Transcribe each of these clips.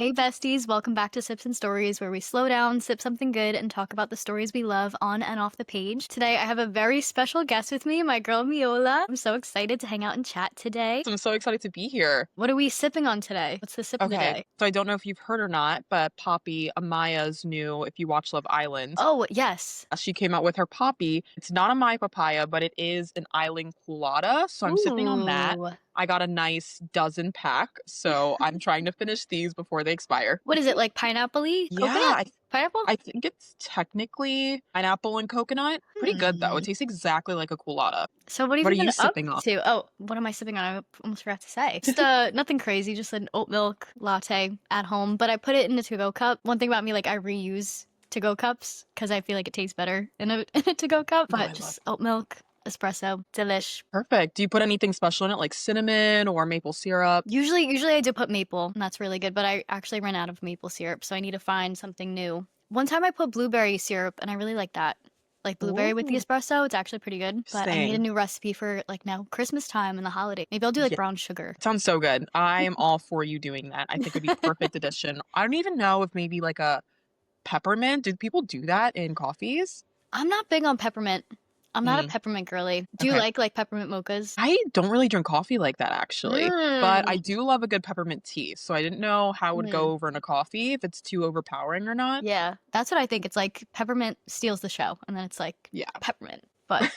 Hey besties, welcome back to Sips and Stories, where we slow down, sip something good, and talk about the stories we love on and off the page. Today I have a very special guest with me, my girl Miola. I'm so excited to hang out and chat today. I'm so excited to be here. What are we sipping on today? What's the sip of the Okay, day? so I don't know if you've heard or not, but Poppy Amaya's new, if you watch Love Island, Oh, yes. she came out with her Poppy. It's not a My Papaya, but it is an island colada. So I'm sipping on that. Ooh. I got a nice dozen pack, so I'm trying to finish these before they expire. What is it, like pineapple-y? Yeah, Coconut? Pineapple? I think it's technically pineapple and coconut. Pretty good though. It tastes exactly like a colada. So what have What you are been you up sipping on? to? Oh, what am I sipping on? I almost forgot to say. Just nothing crazy, just an oat milk latte at home, but I put it in a to-go cup. One thing about me, like I reuse to-go cups because I feel like it tastes better in a to-go cup, Oh, I but love just oat milk, espresso, delish. Perfect. Do you put anything special in it, like cinnamon or maple syrup? Usually I do put maple, and that's really good, but I actually ran out of maple syrup, so I need to find something new. One time I put blueberry syrup, and I really like that. Like blueberry with the Ooh, espresso, it's actually pretty good. But I need a interesting. new recipe for like now Christmas time and the holiday. Maybe I'll do like Yeah, brown sugar. sounds so good. I am all for you doing that. I think it'd be perfect addition. I don't even know if maybe like a peppermint. Do people do that in coffees? I'm not big on peppermint. I'm not a Mm, peppermint girly. Do you okay. like peppermint mochas? I don't really drink coffee like that actually, but I Mm. do love a good peppermint tea. So I didn't know how it would Mm. go over in a coffee, if it's too overpowering or not. Yeah, that's what I think. It's like peppermint steals the show, and then it's like Yeah. peppermint. But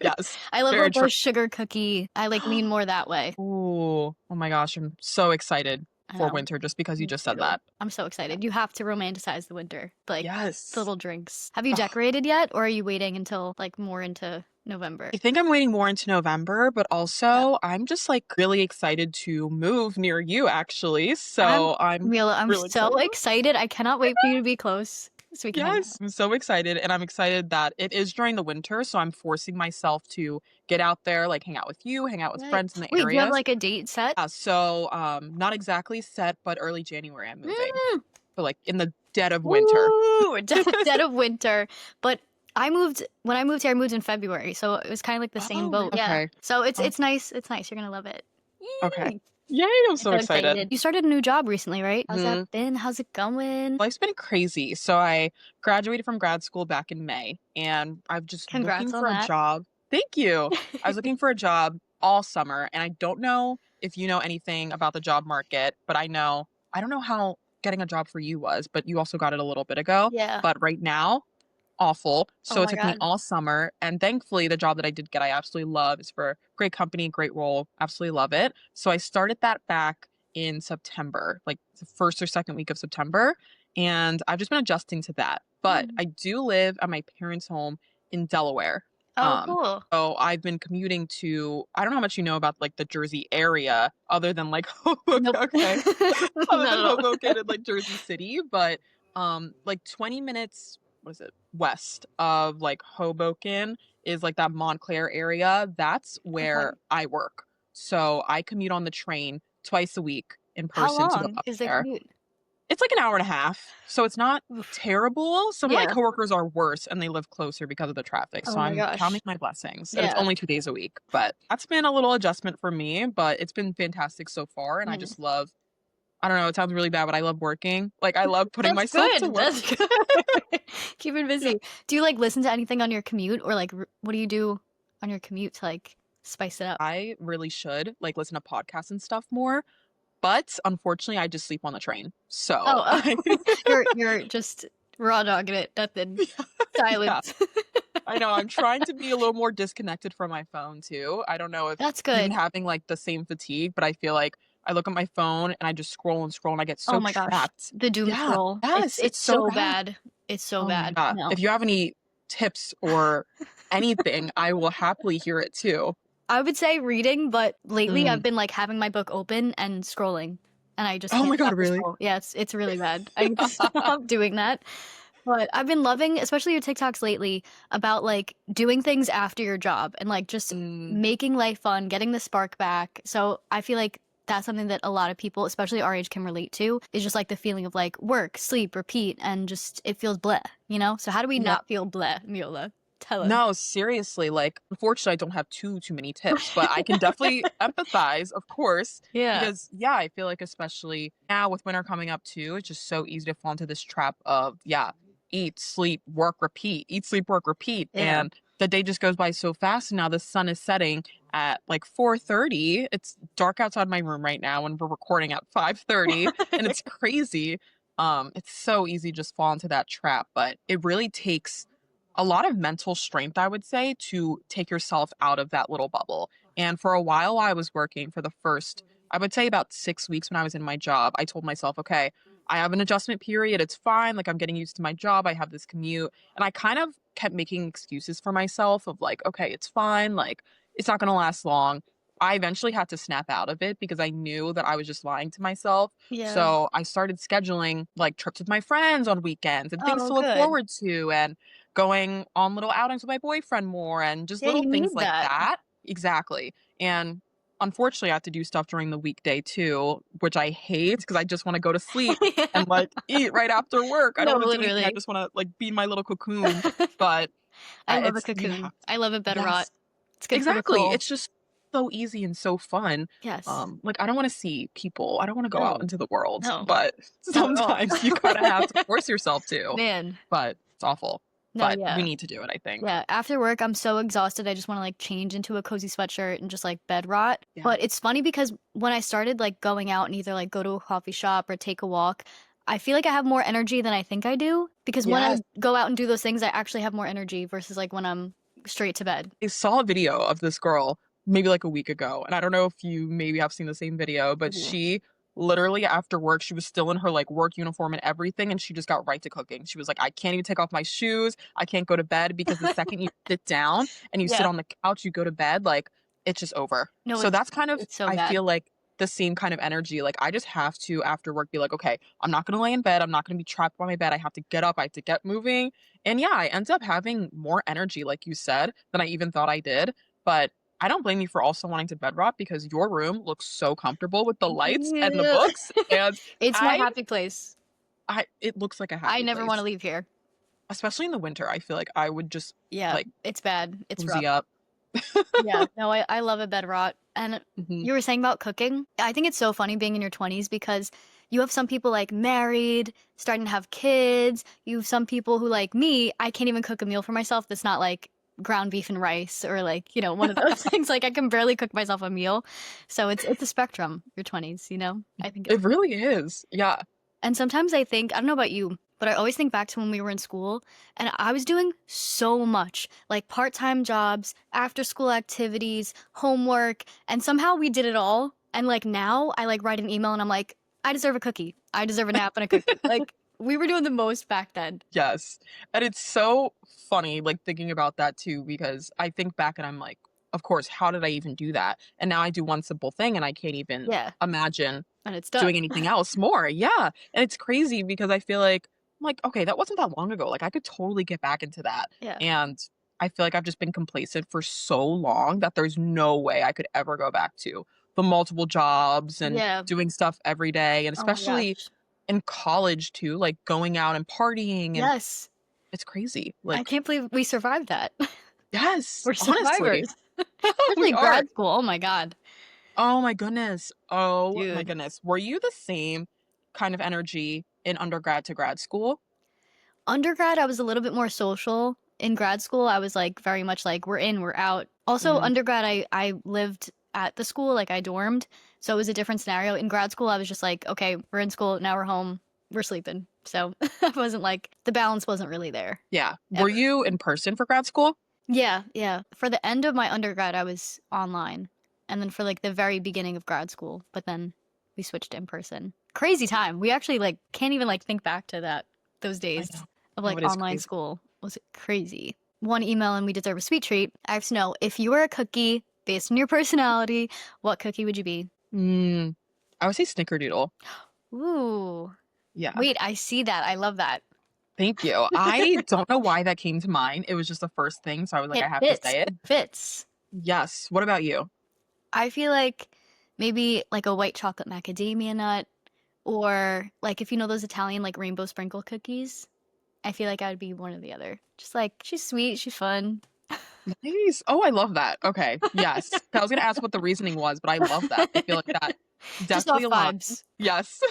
Yes, I love very like true. those sugar cookie. I like lean more that way. Ooh, oh my gosh, I'm so excited I for know. winter just because you Me just said too. that. I'm so excited. You have to romanticize the winter, like the Yes. little drinks. Have you Ugh. decorated yet, or are you waiting until like more into November? I think I'm waiting more into November, but Yeah. also I'm just like really excited to move near you actually. I'm So I'm Mila, I'm really so excited. excited. I cannot wait for you to be close so we can hang Yes, out. I'm so excited. And I'm excited that it is during the winter. So I'm forcing myself to get out there, like hang out with you, hang out with Right. friends in the Wait, do you have areas. like a date set? Yeah, so not exactly set, but early January I'm moving. Mm. So like in the dead of winter. Ooh, dead of winter. But when I moved here, I moved in February, so it was kind of like the same Oh, boat. Yeah. okay. So it's Oh, it's nice. It's nice. You're gonna love it. okay. Yay. Yay, I'm I'm so so excited. excited. You started a new job recently, right? How's that Mhm. been? How's it going? Life's been crazy. So I graduated from grad school back in May and I'm just looking Congrats on for a that. job. Thank you. I was looking for a job all summer and I don't know if you know anything about the job market, but I don't know how getting a job for you was, but you also got it a little bit ago. Yeah. But right now, awful. Oh So it my took me God. all summer. And thankfully, the job that I did get, I absolutely love. It's for a great company, great role. Absolutely love it. So I started that back in September, like the first or second week of September. And I've just been adjusting to that. But Mm. I do live at my parents' home in Delaware. Oh, Um, cool. so I've been commuting to, I don't know how much you know about like the Jersey area, other than like Hoboken, Nope. okay, other Not than at all. Hoboken and like Jersey City, but like 20 minutes, what is it, west of like Hoboken is like that Montclair area. That's Okay. where I work. So I commute on the train twice a week in How person to go long up is the there. commute? It's like an hour and a half. So it's not Oof. terrible. Some of my Yeah. coworkers are worse and they live closer because of the traffic. Oh So my I'm gosh. counting my blessings. And it's Yeah. only 2 days a week. But that's been a little adjustment for me, but it's been fantastic so far. And I Mm. just love, I don't know, it sounds really bad, but I love working. Like I love putting That's myself to good. work. That's good. Keep it Yeah. busy. Do you like listen to anything on your commute, or like what do you do on your commute to like spice it up? I really should like listen to podcasts and stuff more. But unfortunately, I just sleep on the train. So Oh, I, oh. You're just raw dogging it. Nothing. yeah, Silence. I know. I'm trying to be a little more disconnected from my phone too. I don't know if That's even good. having like the same fatigue, but I feel like I look at my phone and I just scroll and scroll and I get Oh so my gosh. trapped. The doom Yeah, scroll. It's yes, it's it's so so bad. bad. It's so Oh bad. yeah. No. If you have any tips or anything, I will happily hear it too. I would say reading, but lately I've Mm. been like having my book open and scrolling, and I just Oh can't my God, stop to really? scroll. Yeah, it's really bad. I need to stop doing that. But I've been loving, especially your TikToks lately, about like doing things after your job and like just Mm, making life fun, getting the spark back. So I feel like that's something that a lot of people, especially our age, can relate to, is just like the feeling of like work, sleep, repeat, and just it feels bleh, you know? So how do we yeah. not feel bleh, Miola? Tell us. No, seriously, like, unfortunately, I don't have too many tips, but I can definitely empathize, of course, Yeah. because yeah, I feel like especially now with winter coming up too, it's just so easy to fall into this trap of, yeah, eat, sleep, work, repeat, eat, sleep, work, repeat. Yeah. And the day just goes by so fast. And now the sun is setting at like 4:30. It's dark outside my room right now and we're recording at 5:30 and it's crazy. It's so easy to just fall into that trap, but it really takes a lot of mental strength, I would say, to take yourself out of that little bubble. And for a while, I was working for the first, I would say about 6 weeks when I was in my job. I told myself, okay, I have an adjustment period. It's fine. Like I'm getting used to my job. I have this commute. And I kind of kept making excuses for myself of like, okay, it's fine. Like it's not going to last long. I eventually had to snap out of it because I knew that I was just lying to myself. Yeah. So I started scheduling like trips with my friends on weekends and things Oh, to look good. forward to. And going on little outings with my boyfriend more and just Yeah, little you things need like that. that. Exactly. And unfortunately, I have to do stuff during the weekday too, which I hate because I just want to go to sleep Yeah. and like eat right after work. I don't No, want to do anything. I literally. just want to like be in my little cocoon. But I love a it's, you cocoon. have, I love a bed rot. yes, It's good for the exactly. soul. It's just so easy and so fun. Yes. Like I don't want to see people. I don't want to go out No. into the world, No. but Not at all. sometimes you kind of have to force yourself to. Man. But it's awful. No, But we yeah. need to do it, I think. Yeah, after work, I'm so exhausted. I just want to like change into a cozy sweatshirt and just like bed rot. Yeah. But it's funny because when I started like going out and either like go to a coffee shop or take a walk, I feel like I have more energy than I think I do. Because when I Yes. go out and do those things, I actually have more energy versus like when I'm straight to bed. I saw a video of this girl maybe like a week ago, and I don't know if you maybe have seen the same video, but Ooh. she literally after work, she was still in her like work uniform and everything, and she just got right to cooking. She was like, I can't even take off my shoes. I can't go to bed because the second you sit down and you sit Yeah. on the couch, you go to bed, like it's just over. No, So that's kind of, it's so I bad. feel like the same kind of energy. Like I just have to after work be like, okay, I'm not gonna lay in bed. I'm not gonna be trapped by my bed. I have to get up. I have to get moving. And yeah, I end up having more energy, like you said, than I even thought I did. But I don't blame you for also wanting to bed rot because your room looks so comfortable with the lights and the Yeah. books. And It's my I, happy place. it looks like a I happy never want to place, leave here. especially in the winter. I feel like I would just Yeah, like it's bad. It's rough. cozy up. Yeah, no, I love a bed rot. And Mhm. you were saying about cooking. I think it's so funny being in your 20s because you have some people like married, starting to have kids. You have some people who, like me, I can't even cook a meal for myself that's not like ground beef and rice or like, one of those things. Like I can barely cook myself a meal. So it's a spectrum, your 20s. I think it's It really is. Yeah. and sometimes I think, I don't know about you, but I always think back to when we were in school and I was doing so much, like part-time jobs, after-school activities, homework, and somehow we did it all. And like now I like write an email and I'm like, I deserve a cookie. I deserve a nap and a cookie. Like we were doing the most back then. Yes. And it's so funny, like thinking about that too, because I think back and I'm like, of course, how did I even do that? And now I do one simple thing and I can't even Yeah. imagine And it's done. doing anything else more. Yeah. And it's crazy because I feel like, I'm like, okay, that wasn't that long ago. Like I could totally get back into that. Yeah. And I feel like I've just been complacent for so long that there's no way I could ever go back to the multiple jobs and Yeah. doing stuff every day. And Oh my especially gosh. in college too, like going out and partying and Yes. it's crazy. I Like, can't believe we survived that. yes, We're honestly, survivors. we Especially are. grad school. Oh my God. Oh my goodness. Oh my Dude. goodness. Were you the same kind of energy in undergrad to grad school? Undergrad, I was a little bit more social. In grad school, I was like very much like we're in, we're out. Also, Mm, undergrad, I lived at the school, like I dormed, so it was a different scenario. In grad school, I was just like, okay, we're in school, now we're home, we're sleeping. So I wasn't like the balance wasn't really there yeah. Were ever. you in person for grad school? Yeah, yeah. For the end of my undergrad, I was online, and then for like the very beginning of grad school, but then we switched to in person. Crazy time. We actually like can't even like think back to those I days know. of Oh, like it is online crazy. school. Was crazy. One email and we deserve a sweet treat. I have to know if you were a cookie based on your personality, what cookie would you be? Mm, I would say snickerdoodle. Ooh. Yeah. Wait, I see that. I love that. Thank you. I don't know why that came to mind. It was just the first thing, so I was like, I It have to fits. say it. It fits. Yes. What about you? I feel like maybe like a white chocolate macadamia nut or like if you know those Italian like rainbow sprinkle cookies. I feel like I would be one or the other. Just like she's sweet, she's fun. Nice. Oh, I love that. Okay. Yes. I was gonna ask what the reasoning was, but I love that. I feel like that Just definitely off aligns. vibes. Yes.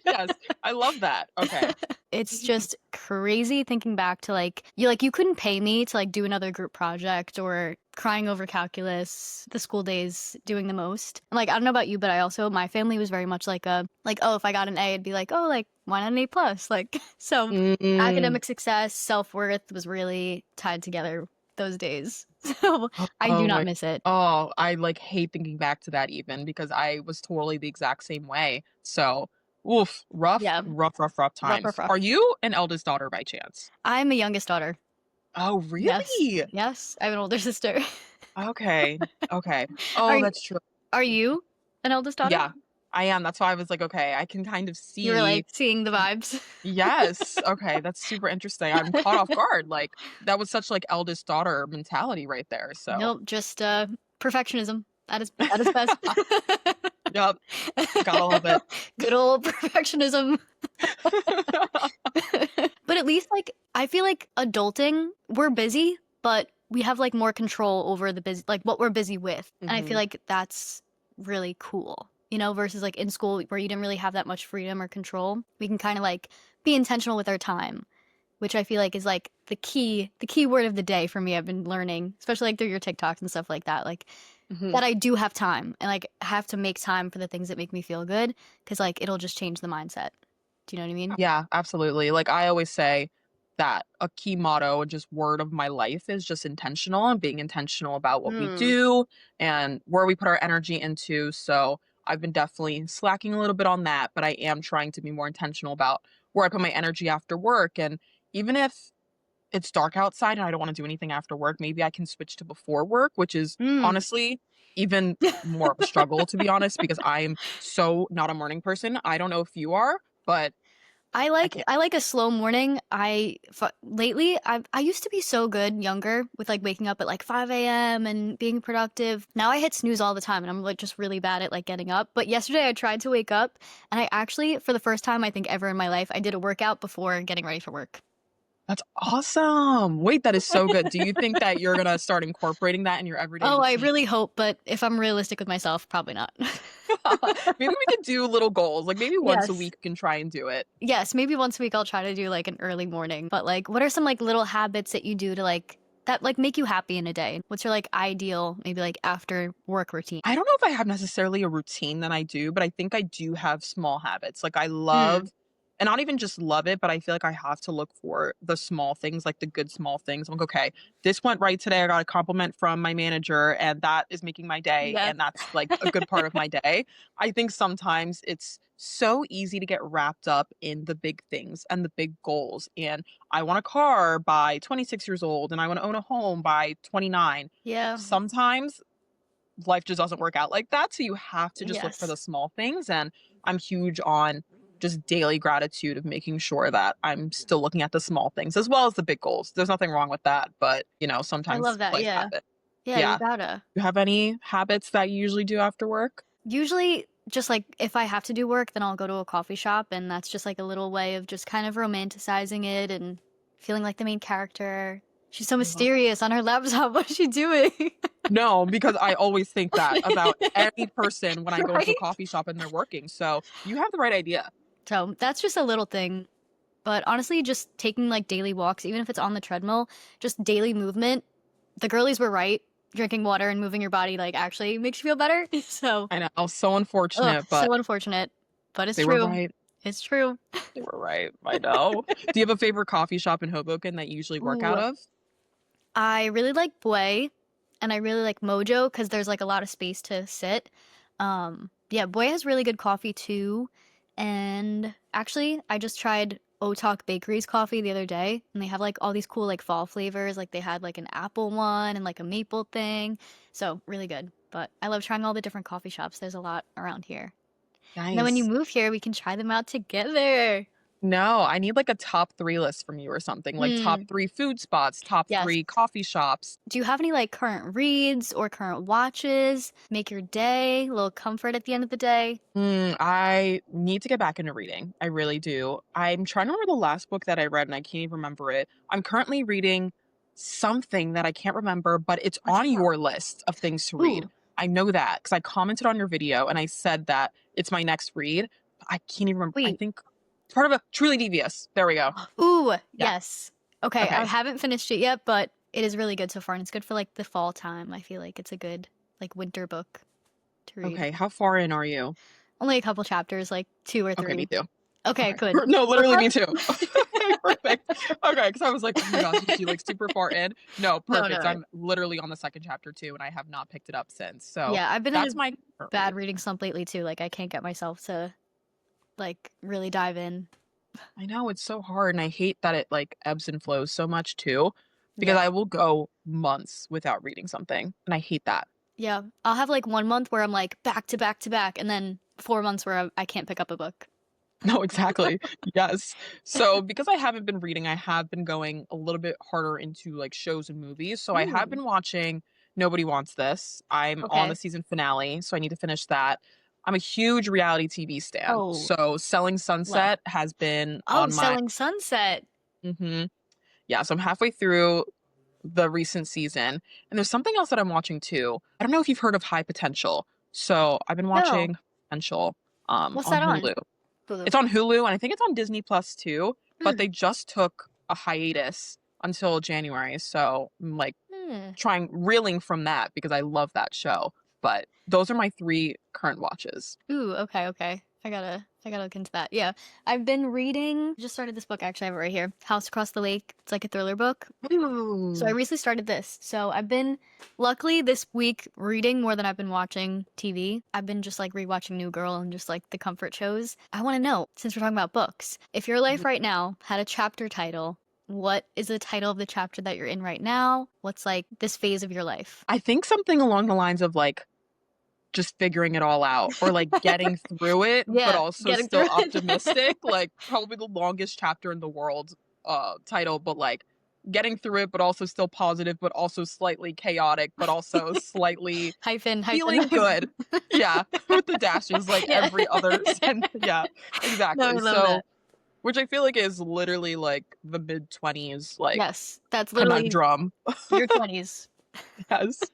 Yes. I love that. Okay. It's just crazy thinking back to you couldn't pay me to like do another group project or crying over calculus, the school days doing the most. And, like I don't know about you, but my family was very much like oh, if I got an A, it'd be like, oh, like why not an A plus? Like so Mm. academic success, self-worth was really tied together those days. So I do Oh not my. miss it. Oh, I like hate thinking back to that even because I was totally the exact same way. So, oof, rough, Yeah, rough, rough, rough rough, rough, times. rough. Are you an eldest daughter by chance? I'm a youngest daughter. Oh, Yes, really? yes, I have an older sister. Okay. Okay. Are Oh, you, that's true. are you an eldest daughter? Yeah, I am. That's why I was like, okay, I can kind of You were see. like seeing the vibes. Yes. Okay, that's super interesting. I'm caught off guard. Like that was such like eldest daughter mentality right there. So, Nope, just perfectionism at its best. yep, gotta love it. Good old perfectionism. But at least like I feel like adulting, we're busy, but we have like more control over the busy like what we're busy with. And I feel Hmm. like that's really cool. Versus like in school where you didn't really have that much freedom or control. We can kind of like be intentional with our time, which I feel like is like the key word of the day for me. I've been learning, especially like through your TikToks and stuff like that. Like Hmm. that I do have time and like have to make time for the things that make me feel good because like it'll just change the mindset. Do you know what I mean? Yeah, absolutely. Like I always say that a key motto and just word of my life is just intentional and being intentional about what we Mm. do and where we put our energy into. So I've been definitely slacking a little bit on that, but I am trying to be more intentional about where I put my energy after work. And even if it's dark outside and I don't want to do anything after work, maybe I can switch to before work, which is Mm. honestly even more of a struggle, to be honest, because I'm so not a morning person. I don't know if you are, but I I like can't. I like a slow morning. Lately I used to be so good younger with like waking up at like 5 a.m. and being productive. Now I hit snooze all the time and I'm like just really bad at like getting up. But yesterday I tried to wake up and I actually for the first time I think ever in my life I did a workout before getting ready for work. That's awesome. Wait, that is so good. Do you think that you're gonna start incorporating that in your everyday Oh, I routine? really hope, but if I'm realistic with myself, probably not. Maybe we could do little goals. Like maybe once a Yes. week we can try and do it. Yes, maybe once a week I'll try to do like an early morning. But like what are some like little habits that you do to like that like make you happy in a day? What's your like ideal maybe like after work routine? I don't know if I have necessarily a routine that I do, but I think I do have small habits. Like I Mm. love, and not even just love it, but I feel like I have to look for the small things, like the good small things. I'm like, okay, this went right today. I got a compliment from my manager, and that is making my day. Yeah. And that's like a good part of my day. I think sometimes it's so easy to get wrapped up in the big things and the big goals. And I want a car by 26 years old, and I want to own a home by 29. Yeah. Sometimes life just doesn't work out like that. So you have to just look for Yes. the small things. And I'm huge on just daily gratitude of making sure that I'm still looking at the small things as well as the big goals. There's nothing wrong with that, but I sometimes love that. life Yeah. happens. Yeah, you Yeah. gotta. You have any habits that you usually do after work? Usually just like if I have to do work, then I'll go to a coffee shop and that's just like a little way of just kind of romanticizing it and feeling like the main character. She's so I love mysterious on her laptop. What is she doing? No, because I always think that about any person when I go into a Right? coffee shop and they're working. So you have the right idea. So that's just a little thing. But honestly, just taking like daily walks, even if it's on the treadmill, just daily movement. The girlies were right. Drinking water and moving your body like actually makes you feel better. So, I know, so ugh, unfortunate, but so unfortunate. But it's they were true. right. It's true. They were right. I know. Do you have a favorite coffee shop in Hoboken that you usually work out Ooh, of? I really like Bue and I really like Mojo because there's like a lot of space to sit. Yeah, Bue has really good coffee too. And actually, I just tried Otak Bakery's coffee the other day, and they have like all these cool like fall flavors. Like they had like an apple one and like a maple thing. So really good. But I love trying all the different coffee shops. There's a lot around here. And then when you Nice. move here, we can try them out together. No, I need like a top 3 list from you or something, like top Hmm. 3 food spots, top Yes. 3 coffee shops. Do you have any like current reads or current watches? Make your day, a little comfort at the end of the day. I need to get back into reading. I really do. I'm trying to remember the last book that I read and I can't even remember it. I'm currently reading something that I can't remember, but it's What's on it called? your list of things to read. Ooh, I know that because I commented on your video and I said that it's my next read. But I can't even remember. I wait. think it's part of a Truly Devious. There we go. Ooh, Yeah. yes. Okay, I Okay. haven't finished it yet, but it is really good so far, and it's good for like the fall time. I feel like it's a good like winter book to read. Okay. How far in are you? Only a couple chapters, like two or Okay, me three. too. Okay, Okay. good. No, literally me too. Okay, perfect. Okay, because I was like, oh my gosh, is she like super far in? No, No, perfect. no. I'm literally on the second chapter too, and I have not picked it up since. So Yeah, I've been in that's a my current bad read. reading slump lately too. Like I can't get myself to like really dive in. I know it's so hard, and I hate that it like ebbs and flows so much too, because Yeah. I will go months without reading something, and I hate that. Yeah. I'll have like 1 month where I'm like back to back to back, and then 4 months where I can't pick up a book. No, exactly. Yes. So because I haven't been reading, I have been going a little bit harder into like shows and movies. So I have Ooh. been watching Nobody Wants This. I'm on the Okay. season finale, so I need to finish that. I'm a huge reality TV stan. Oh, So Selling love. Sunset has been Oh, on my Selling Sunset. hmm yeah, so I'm halfway through the recent season. And there's something else that I'm watching too. I don't know if you've heard of High Potential. So I've been No. watching Potential What's on that on? Hulu. Hulu. It's on Hulu and I think it's on Disney Plus too, but Hmm. they just took a hiatus until January. So I'm like Hmm. reeling from that because I love that show. But those are my 3 current watches. Ooh, okay, okay. I gotta look into that. Yeah. I've been reading, just started this book actually, I have it right here. House Across the Lake. It's like a thriller book. So I Ooh. recently started this. So I've been luckily this week reading more than I've been watching TV. I've been just like rewatching New Girl and just like the comfort shows. I want to know, since we're talking about books, if your life right now had a chapter title, what is the title of the chapter that you're in right now? What's like this phase of your life? I think something along the lines of like just figuring it all out or like getting through it, but Yeah, also getting still through it. optimistic. Like probably the longest chapter in the world title, but like getting through it, but also still positive, but also slightly chaotic, but also slightly Hyphen, hyphen, feeling hyphen. good. Yeah, with the dashes, like Yeah. every other sentence. Yeah, No, I exactly. love that. So, which I feel like is literally like the mid 20s, like Yes, that's literally conundrum. your 20s. Yes.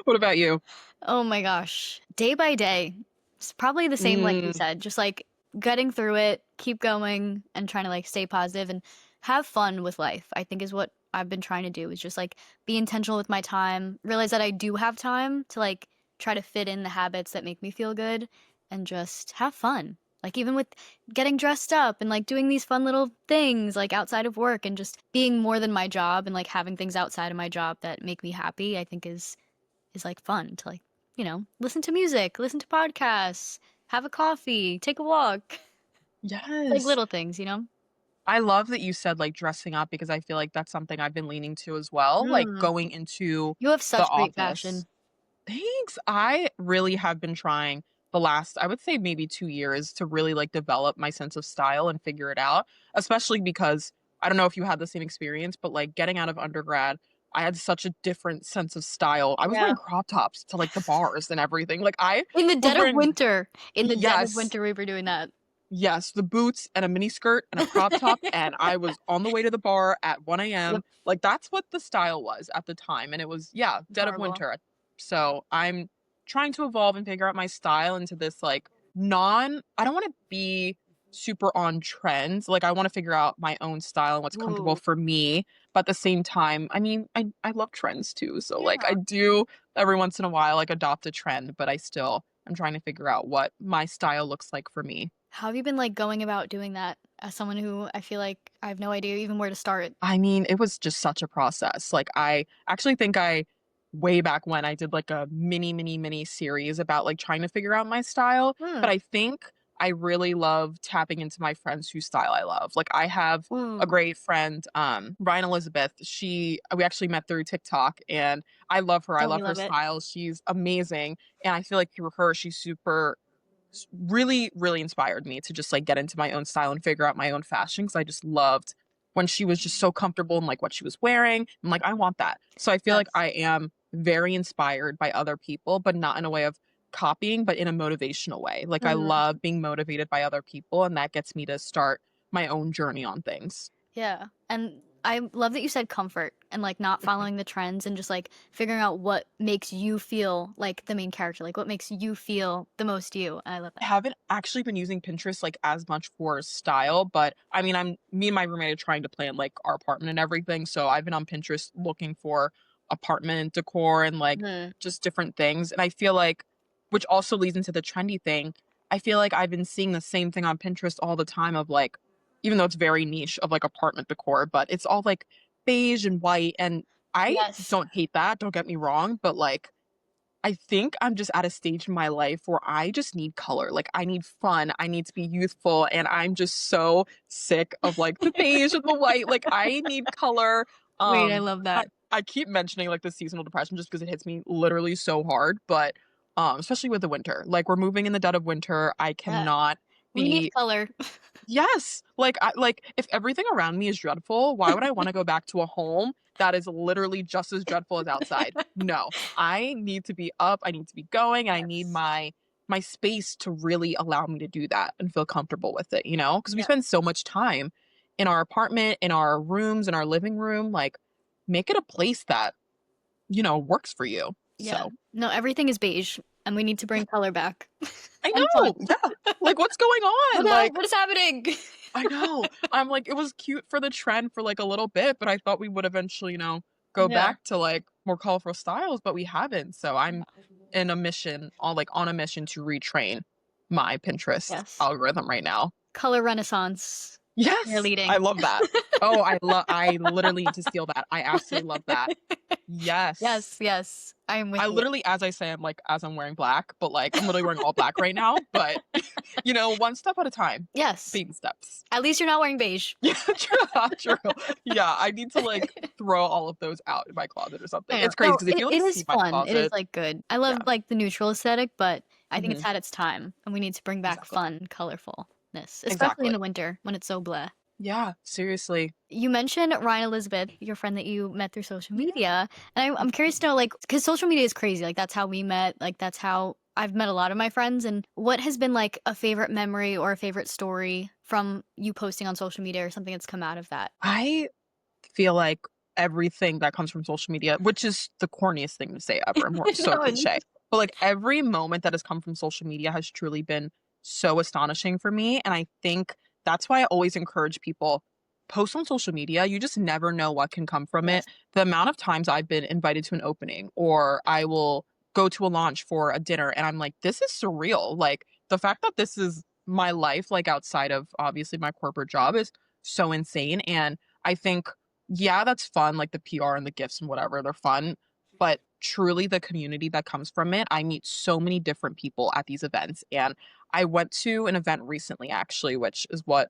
What about you? Oh my gosh. Day by day. It's probably the same like you Mm, said, just like getting through it, keep going and trying to like stay positive and have fun with life. I think is what I've been trying to do is just like be intentional with my time, realize that I do have time to like try to fit in the habits that make me feel good and just have fun. Like even with getting dressed up and like doing these fun little things like outside of work and just being more than my job and like having things outside of my job that make me happy, I think is like fun to like, listen to music, listen to podcasts, have a coffee, take a walk. Like yes. little things. I love that you said like dressing up because I feel like that's something I've been leaning to as well, like Mm. going into You have the such great office. fashion. Thanks. I really have been trying the last, I would say maybe 2 years to really like develop my sense of style and figure it out, especially because I don't know if you had the same experience, but like getting out of undergrad, I had such a different sense of style. I was wearing Yeah. crop tops to like the bars and everything. Like I In the was dead of wearing, winter. In the dead of yes, winter, we were doing that. yes, the boots and a mini skirt and a crop top, and I was on the way to the bar at 1 a.m. Yep. Like that's what the style was at the time. And it was, yeah, It's dead of horrible. winter. So I'm trying to evolve and figure out my style into this like I don't want to be super on trends. Like I want to figure out my own style and what's comfortable Ooh. for me. But at the same time, I mean, I love trends too. So like I Yeah. do every once in a while like adopt a trend, but I'm trying to figure out what my style looks like for me. How have you been like going about doing that as someone who I feel like I have no idea even where to start? I mean, it was just such a process. Like, I actually think way back when I did like a mini series about like trying to figure out my style. Hmm. But I think I really love tapping into my friends whose style I love. Like, I have a Ooh. great friend, Ryan Elizabeth. We actually met through TikTok and I love her. I Don't we love her love it? style. She's amazing. And I feel like through her, she's super really, really inspired me to just like get into my own style and figure out my own fashion because I just loved when she was just so comfortable in like what she was wearing. I'm like, I want that. So I feel like Yes. I am very inspired by other people, but not in a way of copying, but in a motivational way. Like I Mm, love being motivated by other people, and that gets me to start my own journey on things. yeah. And I love that you said comfort and like not following the trends and just like figuring out what makes you feel like the main character, like what makes you feel the most you. I love I that. haven't actually been using Pinterest like as much for style, but I mean, me and my roommate are trying to plan like our apartment and everything. So I've been on Pinterest looking for apartment decor and like Mhm. just different things. And I feel like, which also leads into the trendy thing. I feel like I've been seeing the same thing on Pinterest all the time of like, even though it's very niche of like apartment decor, but it's all like beige and white. And I Yes. don't hate that, don't get me wrong, but like I think I'm just at a stage in my life where I just need color. Like I need fun. I need to be youthful. And I'm just so sick of like the beige and the white. Like I need color. Wait, I Um love I, that. I keep mentioning like the seasonal depression just because it hits me literally so hard. But especially with the winter. Like we're moving in the dead of winter. I Yeah. cannot We need be color. yes. Like if everything around me is dreadful, why would I want to go back to a home that is literally just as dreadful as outside? No. I need to be up, I need to be going, and I need Yes. my space to really allow me to do that and feel comfortable with it, you know? Because we Yeah. spend so much time in our apartment, in our rooms, in our living room, like make it a place that, works for you. Yeah. So, No, everything is beige and we need to bring color back. I And fun. know. Yeah. Like what's going What on? the Like what is happening? I know. I'm like, it was cute for the trend for like a little bit, but I thought we would eventually, go Yeah. back to like more colorful styles, but we haven't. So I'm in a mission, on a mission to retrain my Pinterest Yes. algorithm right now. Color renaissance. You're Yes, I leading. love that. Oh, I literally need to steal that. I absolutely love that. Yes. Yes, yes. I am with I you. literally, as I say, I'm like, as I'm wearing black, but like, I'm literally wearing all black right now. But, one step at a time, Yes. baby steps. At least you're not wearing beige. Yeah, true, true. Yeah, I need to, like, throw all of those out in my closet or something. I know. It's crazy No, because if it, you, like, it see is my fun. It is closet like good. I love yeah, like the neutral aesthetic, but I think it's mhm, had its time and we need to bring back exactly, fun, colorfulness, especially in exactly. the winter when it's so blah. Yeah, seriously. You mentioned Ryan Elizabeth, your friend that you met through social Yeah, media, and I'm curious to know, like, because social media is crazy. Like, that's how we met. Like, that's how I've met a lot of my friends. And what has been like a favorite memory or a favorite story from you posting on social media or something that's come out of that? I feel like everything that comes from social media, which is the corniest thing to say ever, more so No, cliche, but, like, every moment that has come from social media has truly been so astonishing for me, and I think that's why I always encourage people, post on social media, you just never know what can come from it. yes. The amount of times I've been invited to an opening, or I will go to a launch for a dinner, and I'm like, "This is surreal." Like, the fact that this is my life, like, outside of, obviously, my corporate job is so insane, and I think, yeah, that's fun, like the PR and the gifts and whatever, they're fun, but truly the community that comes from it, I meet so many different people at these events, and I went to an event recently actually, which is what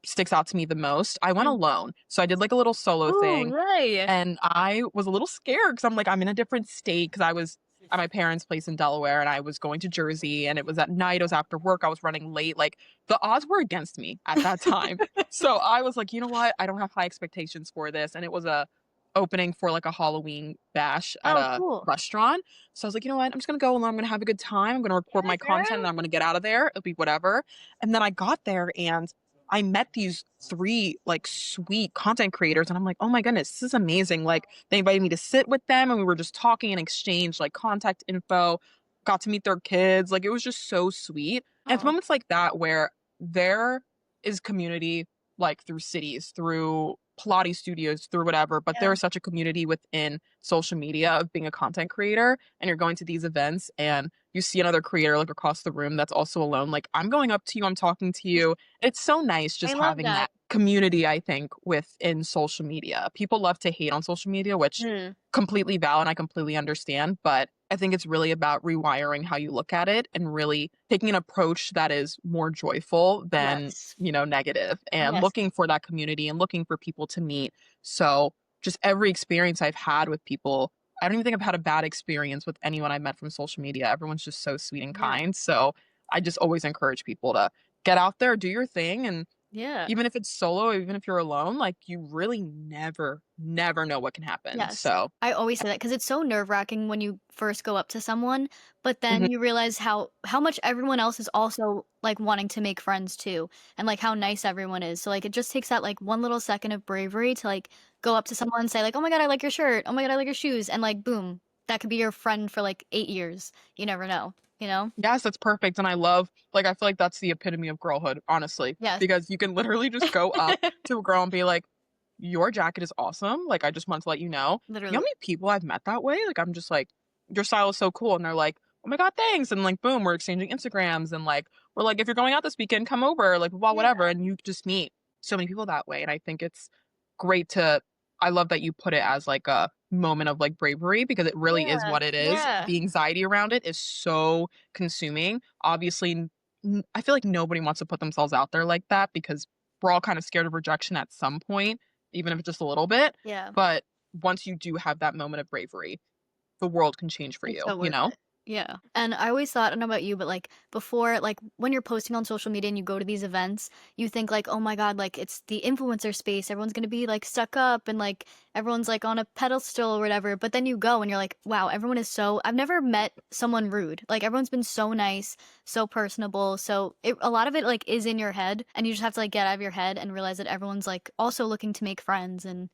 sticks out to me the most. I went Mm. alone. So I did like a little solo Ooh, thing yay. and I was a little scared because I'm like, I'm in a different state because I was at my parents' place in Delaware and I was going to Jersey and it was at night. It was after work. I was running late. Like the odds were against me at that time. So I was like, you know what? I don't have high expectations for this. And it was a opening for like a Halloween bash at Oh, a cool. restaurant. So I was like, you know what? I'm just gonna go and I'm gonna have a good time. I'm gonna record Yeah, my content and girl. I'm gonna get out of there. It'll be whatever. And then I got there and I met these 3, like, sweet content creators, and I'm like, "Oh my goodness, this is amazing." Like, they invited me to sit with them, and we were just talking and exchange, like, contact info, got to meet their kids, like, it was just so sweet, and it's Oh, moments like that where there is community, like, through cities, through Pilates studios, through whatever, but there yeah. is such a community within social media of being a content creator, and you're going to these events, and you see another creator, like, across the room that's also alone, like, I'm going up to you, I'm talking to you, it's so nice I just love having that. that community, I think, within social media. People love to hate on social media, which Mm. completely valid, I completely understand, but I think it's really about rewiring how you look at it and really taking an approach that is more joyful than, Yes. negative and Yes. looking for that community and looking for people to meet. So, just every experience I've had with people, I don't even think I've had a bad experience with anyone I met from social media. Everyone's just so sweet and Yeah. kind. So, I just always encourage people to get out there, do your thing, and Yeah. even if it's solo, even if you're alone, like, you really never know what can happen, Yes. so I always say that because it's so nerve-wracking when you first go up to someone, but Mhm. then you realize how much everyone else is also, like, wanting to make friends too, and, like, how nice everyone is. So, like, it just takes that, like, one little second of bravery to, like, go up to someone and say, like, "Oh my god, I like your shirt. Oh my god, I like your shoes," and, like, boom, that could be your friend for, like, 8 years. You never know, you know? Yes, that's perfect, and I love like, I feel like that's the epitome of girlhood, honestly, Yes. because you can literally just go up to a girl and be like, "Your jacket is awesome, like, I just wanted to let you know." You know how Literally. many people I've met that way? Like, I'm just like, "Your style is so cool," and they're like, "Oh my god, thanks," and, like, boom, we're exchanging Instagrams, and, like, we're like, "If you're going out this weekend, come over," like, blah, Yeah. whatever, and you just meet so many people that way, and I think it's great to I love that you put it as, like, a moment of, like, bravery because it really is Yeah. what it is. Yeah. The anxiety around it is so consuming. Obviously, I feel like nobody wants to put themselves out there like that because we're all kind of scared of rejection at some point, even if it's just a little bit. Yeah. But once you do have that moment of bravery, the world can change for It's you, so you worth know? it. Yeah. And I always thought, I don't know about you, but like before, like when you're posting on social media and you go to these events, you think like, oh my God, like it's the influencer space. Everyone's gonna be like stuck up and like everyone's like on a pedestal or whatever. But then you go and you're like, wow, everyone is so I've never met someone rude. Like everyone's been so nice, so personable. So a lot of it like is in your head and you just have to like get out of your head and realize that everyone's like also looking to make friends and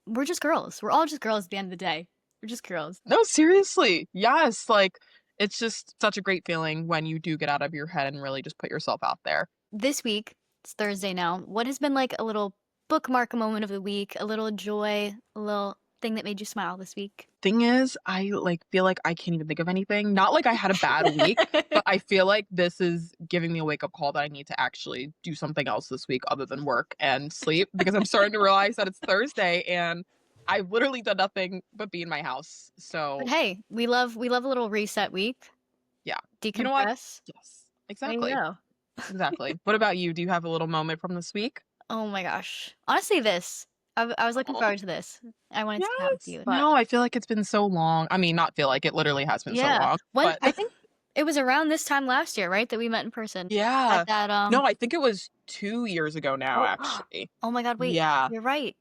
we're just girls. We're all just girls at the end of the day. We're just girls. No, seriously. Yes. Like, it's just such a great feeling when you do get out of your head and really just put yourself out there. This week, it's Thursday now. What has been like a little bookmark moment of the week, a little joy, a little thing that made you smile this week? Thing is, I, like, feel like I can't even think of anything. Not like I had a bad week, but I feel like this is giving me a wake up call that I need to actually do something else this week other than work and sleep because I'm starting to realize that it's Thursday and I've literally done nothing but be in my house. But So, hey, we love a little reset week, yeah. You know what? decompress. Yes. There you Exactly. go. Exactly. What about you? Do you have a little moment from this week? Oh my gosh. Honestly, this. I was looking Aw. forward to this. I wanted to chat with Yes. you, but No, I feel like it's been so long. I mean, not feel like it literally has been so yeah. long, When but I think it was around this time last year, right, that we met in person at yeah. that No, I think it was 2 years ago now, oh, actually. oh my God, wait. Yeah. You're right.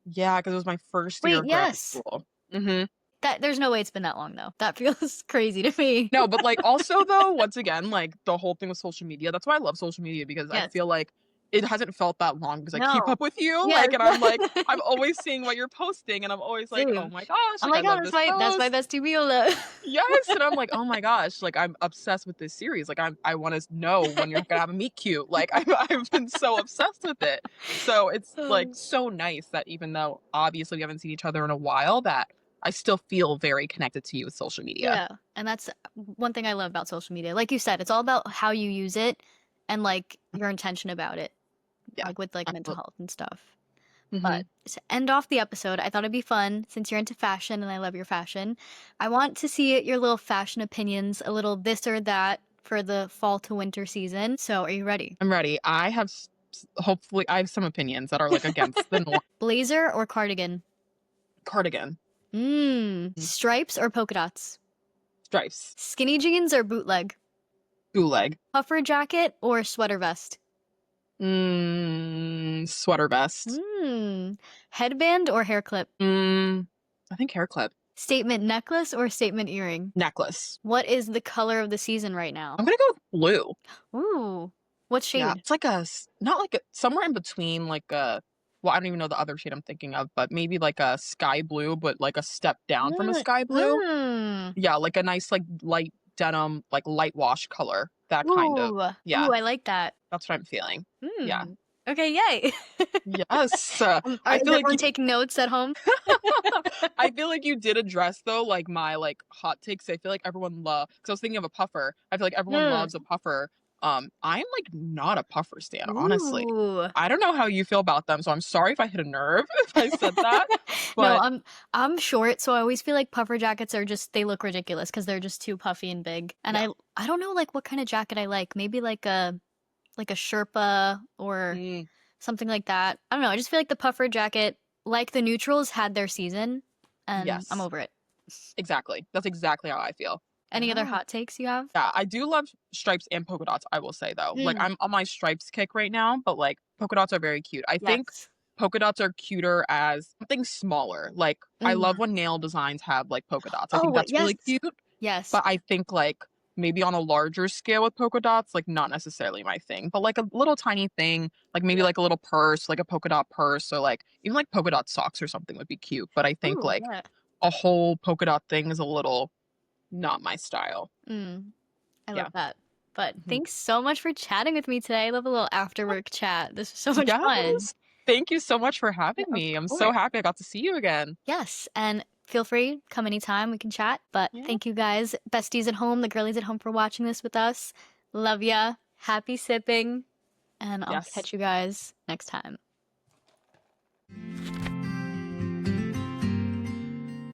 Yeah, because it was my first year Wait, of grad yes. school. Mhm. That there's no way it's been that long though. That feels crazy to me. No, but, like, also though, once again, like, the whole thing with social media, that's why I love social media because I Yes. feel like it hasn't felt that long because I keep No. up with you, Yes. like, and I'm like, I'm always seeing what you're posting, and I'm always like, "Oh Same. my gosh," I'm like, "I like, "Oh, love that's this my post." bestie Viola." Yes, and I'm like, "Oh my gosh," like, I'm obsessed with this series, like, I wanna know when you're gonna have a meet cute, like, I've been so obsessed with it. So, it's, like, Um, so nice that even though obviously we haven't seen each other in a while, that I still feel very connected to you with social media. yeah, and that's one thing I love about social media. Like you said, it's all about how you use it and, like, your intention about it, Yeah. like, with, like, mental Absolutely. health and stuff. But Mhm. to end off the episode, I thought it'd be fun since you're into fashion and I love your fashion. I want to see your little fashion opinions, a little this or that for the fall to winter season. So, are you ready? I'm ready. I have hopefully I have some opinions that are like against the norm. Blazer or cardigan? Cardigan, mm, Stripes or polka dots? stripes, Skinny jeans or bootleg? gulag, Puffer jacket or sweater vest? sweater vest, Headband or hair clip? I think hair clip, Statement necklace or statement earring? necklace. What is the color of the season right now? I'm gonna go with blue. Ooh, what Yeah, shade? it's like not like a somewhere in between like a well, I don't even know the other shade I'm thinking of, but maybe like a sky blue, but like a step down from a Mm, sky blue. mm. Yeah, like a nice like light denim, like light wash color. That kind of. Ooh, Yeah, ooh, I like that. that's what I'm feeling. Yeah. Hmm. Okay, yay. Yes. I Is feel like everyone you taking notes at home? I feel like you did address though, like my like hot takes. I feel like everyone love because I was thinking of a puffer. I feel like everyone Mm. loves a puffer. I'm like not a puffer stan, honestly. Ooh. I don't know how you feel about them, so I'm sorry if I hit a nerve if I said that. No, But I'm short, so I always feel like puffer jackets are just they look ridiculous because 'cause they're just too puffy and big. And yeah. I don't know like what kind of jacket I like. Maybe like a Sherpa or Mm, something like that. I don't know. I just feel like the puffer jacket, like the neutrals, had their season, and I'm yes. over it. Exactly. That's exactly how I feel. Any other Yeah. hot takes you have? Yeah, I do love stripes and polka dots, I will say, though. Like, Mm, I'm on my stripes kick right now, but, like, polka dots are very cute. I think yes. polka dots are cuter as something smaller. Like, I love Mm. when nail designs have, like, polka dots. I think Oh, that's yes. really cute, Yes. but I think, like, maybe on a larger scale with polka dots, like, not necessarily my thing. But, like, a little tiny thing, like, maybe, Yeah. like, a little purse, like a polka dot purse, or, like, even, like, polka dot socks or something would be cute. But I think, Ooh, like, yeah. a whole polka dot thing is a little not my style. Mm, I love Yeah. that. But Mhm. thanks so much for chatting with me today. I love a little after work chat. This was so much fun. Yes. Thank you so much for having Yeah, of me. I'm so course. happy I got to see you again. Yes, and feel free, come anytime, we can chat. But Yeah. thank you guys, besties at home, the girlies at home for watching this with us. Love ya. Happy sipping. And I'll Yes. catch you guys next time.